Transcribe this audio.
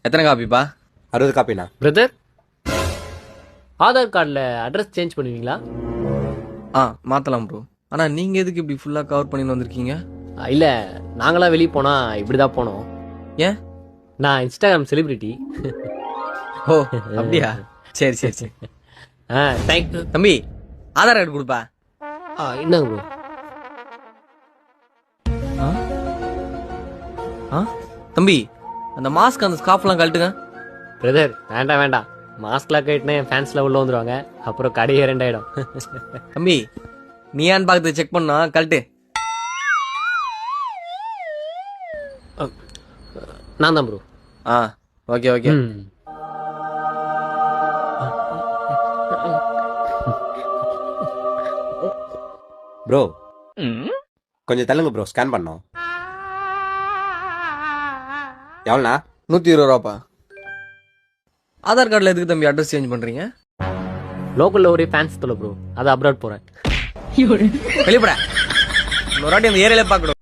எத்தனை காப்பிப்பா? 60 காப்பிண்ணா. பிரதர், ஆதார் கார்டில் address change பண்ணுவீங்களா? மாத்தலாம் ப்ரோ. ஆனா நீங்க எதுக்கு இப்படி ஃபுல்லா கவர் பண்ணி வந்திருக்கீங்க? இல்லை, நாங்களாம் வெளியே போனால் இப்படி தான் போனோம். ஏன்? நான் இன்ஸ்டாகிராம் செலிபிரிட்டி. ஓ அப்படியா? சரி சரி சரி. தேங்க்யூ. தம்பி, ஆதார் கார்டு கொடுப்பா. என்னங்க ப்ரோ? தம்பி, அந்த மாஸ்க் அந்த ஸ்கார்ஃப்லாம் கழட்டுங்க. பிரதர், வேண்டாம் வேண்டாம். மாஸ்க்லாம் கேட்டுனா என் ஃபேன்ஸ்லாம் உள்ள வந்துருவாங்க, அப்புறம் கடையே ரெண்டாயிடும். தம்பி, நீ ஏன்னு பார்த்து செக் பண்ணா கழட்டு. நான் தான் ப்ரோ. Okay okay. ப்ரோ கொஞ்சம் தள்ளுங்க ப்ரோ, ஸ்கேன் பண்ணோம். எவ்வளோண்ணா? 120 ரூபாப்பா. ஆதார் கார்டில் எதுக்கு தம்பி அட்ரஸ் சேஞ்ச் பண்றீங்க? லோக்கலில் ஒரே ஃபேன்ஸ் தொலை ப்ரோ, அதை அப்ராட் போகிறேன். வெளிப்பட ஒரு வாட்டி அந்த ஏரியால பார்க்கணும்.